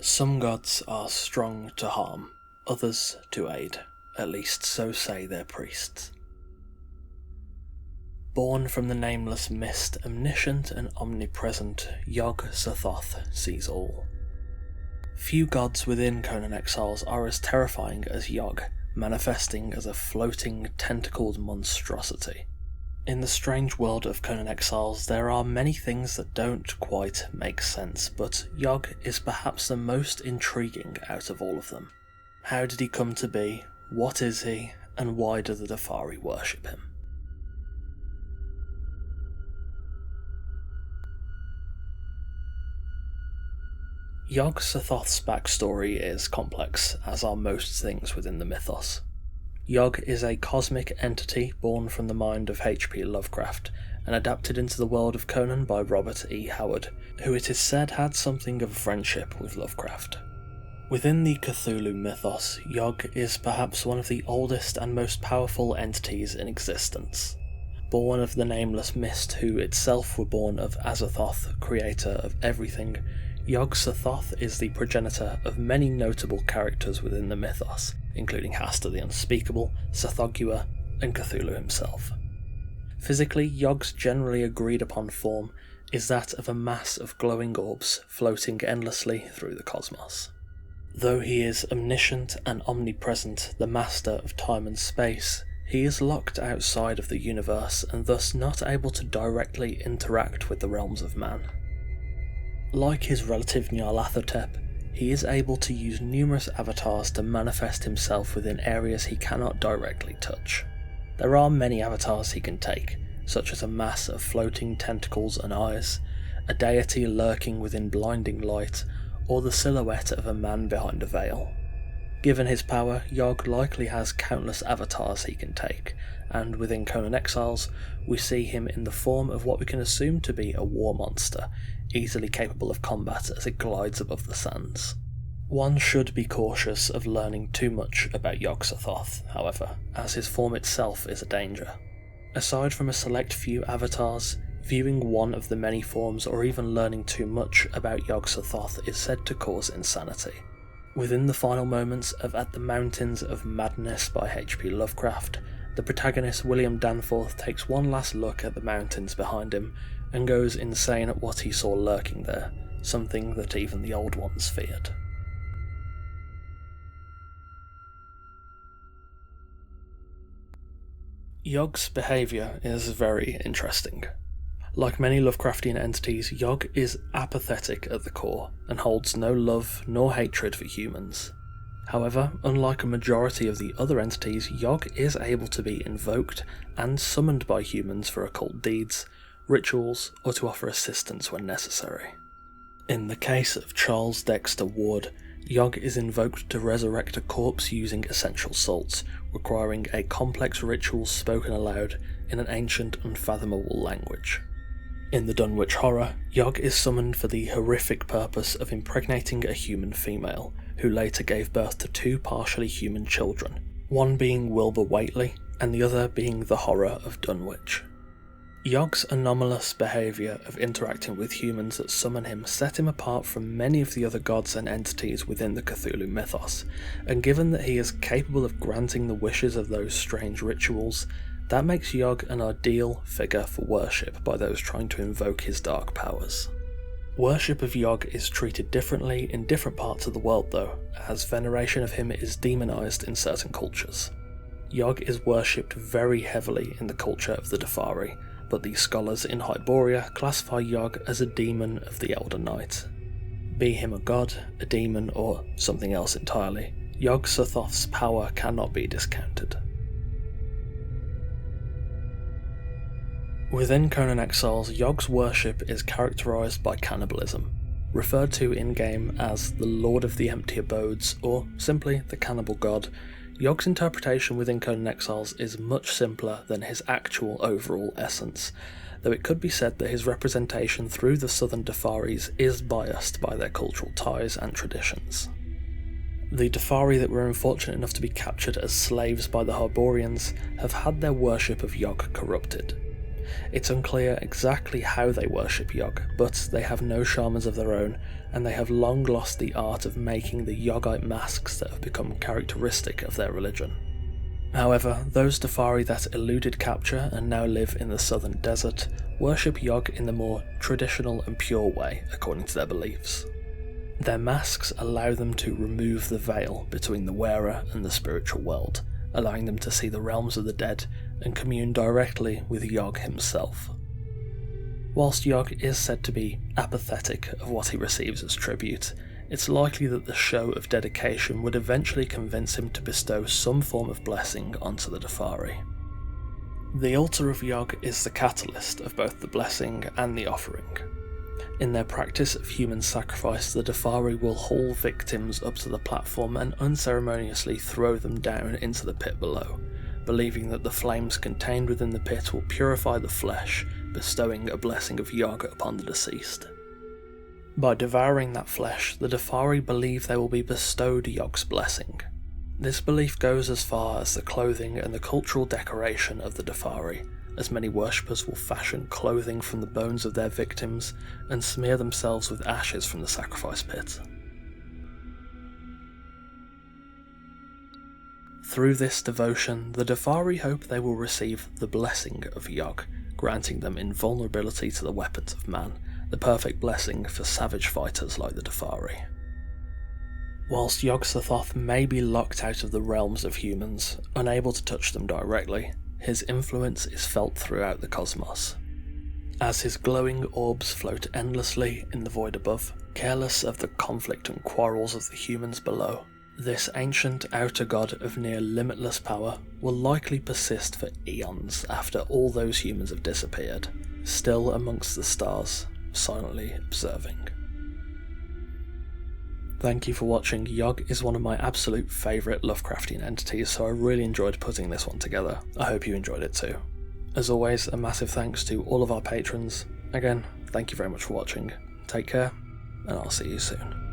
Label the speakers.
Speaker 1: Some gods are strong to harm, others to aid, at least so say their priests. Born from the nameless mist, omniscient and omnipresent, Yog Sothoth sees all. Few gods within Conan Exiles are as terrifying as Yog, manifesting as a floating, tentacled monstrosity. In the strange world of Conan Exiles, there are many things that don't quite make sense, but Yog is perhaps the most intriguing out of all of them. How did he come to be, what is he, and why do the Darfari worship him? Yog Sothoth's backstory is complex, as are most things within the mythos. Yog is a cosmic entity born from the mind of H.P. Lovecraft and adapted into the world of Conan by Robert E. Howard, who it is said had something of a friendship with Lovecraft. Within the Cthulhu mythos, Yog is perhaps one of the oldest and most powerful entities in existence. Born of the nameless mist who itself were born of Azathoth, creator of everything, Yog Sothoth is the progenitor of many notable characters within the mythos, including Hastur the Unspeakable, Sathogua, and Cthulhu himself. Physically, Yog's generally agreed upon form is that of a mass of glowing orbs floating endlessly through the cosmos. Though he is omniscient and omnipresent, the master of time and space, he is locked outside of the universe and thus not able to directly interact with the realms of man. Like his relative Nyarlathotep, he is able to use numerous avatars to manifest himself within areas he cannot directly touch. There are many avatars he can take, such as a mass of floating tentacles and eyes, a deity lurking within blinding light, or the silhouette of a man behind a veil. Given his power, Yog likely has countless avatars he can take, and within Conan Exiles, we see him in the form of what we can assume to be a war monster, easily capable of combat as it glides above the sands. One should be cautious of learning too much about Yog Sothoth, however, as his form itself is a danger. Aside from a select few avatars, viewing one of the many forms or even learning too much about Yog Sothoth is said to cause insanity. Within the final moments of At the Mountains of Madness by H.P. Lovecraft, the protagonist William Danforth takes one last look at the mountains behind him and goes insane at what he saw lurking there, something that even the Old Ones feared. Yog's behaviour is very interesting. Like many Lovecraftian entities, Yog is apathetic at the core and holds no love nor hatred for humans. However, unlike a majority of the other entities, Yog is able to be invoked and summoned by humans for occult deeds, rituals, or to offer assistance when necessary. In the case of Charles Dexter Ward, Yog is invoked to resurrect a corpse using essential salts, requiring a complex ritual spoken aloud in an ancient, unfathomable language. In the Dunwich Horror, Yog is summoned for the horrific purpose of impregnating a human female, who later gave birth to two partially human children, one being Wilbur Whately, and the other being the Horror of Dunwich. Yog's anomalous behaviour of interacting with humans that summon him set him apart from many of the other gods and entities within the Cthulhu mythos, and given that he is capable of granting the wishes of those strange rituals, that makes Yog an ideal figure for worship by those trying to invoke his dark powers. Worship of Yog is treated differently in different parts of the world though, as veneration of him is demonised in certain cultures. Yog is worshipped very heavily in the culture of the Darfari, but the scholars in Hyboria classify Yog as a demon of the Elder Night. Be him a god, a demon, or something else entirely, Yog Sothoth's power cannot be discounted. Within Conan Exiles, Yog's worship is characterised by cannibalism, referred to in-game as the Lord of the Empty Abodes, or simply the Cannibal God. Yog's interpretation within Conan Exiles is much simpler than his actual overall essence, though it could be said that his representation through the southern Darfaris is biased by their cultural ties and traditions. The Darfari that were unfortunate enough to be captured as slaves by the Hyborians have had their worship of Yog corrupted. It's unclear exactly how they worship Yog, but they have no shamans of their own, and they have long lost the art of making the Yogite masks that have become characteristic of their religion. However, those Darfari that eluded capture and now live in the southern desert worship Yog in the more traditional and pure way, according to their beliefs. Their masks allow them to remove the veil between the wearer and the spiritual world, allowing them to see the realms of the dead and commune directly with Yog himself. Whilst Yog is said to be apathetic of what he receives as tribute, it's likely that the show of dedication would eventually convince him to bestow some form of blessing onto the Darfari. The altar of Yog is the catalyst of both the blessing and the offering. In their practice of human sacrifice, the Darfari will haul victims up to the platform and unceremoniously throw them down into the pit below, believing that the flames contained within the pit will purify the flesh, bestowing a blessing of Yog upon the deceased. By devouring that flesh, the Darfari believe they will be bestowed Yog's blessing. This belief goes as far as the clothing and the cultural decoration of the Darfari, as many worshippers will fashion clothing from the bones of their victims and smear themselves with ashes from the sacrifice pit. Through this devotion, the Darfari hope they will receive the blessing of Yog, granting them invulnerability to the weapons of man, the perfect blessing for savage fighters like the Darfari. Whilst Yog Sothoth may be locked out of the realms of humans, unable to touch them directly, his influence is felt throughout the cosmos. As his glowing orbs float endlessly in the void above, careless of the conflict and quarrels of the humans below, this ancient outer god of near limitless power will likely persist for eons after all those humans have disappeared, still amongst the stars, silently observing. Thank you for watching. Yog is one of my absolute favourite Lovecraftian entities, so I really enjoyed putting this one together. I hope you enjoyed it too. As always, a massive thanks to all of our patrons. Again, thank you very much for watching. Take care, and I'll see you soon.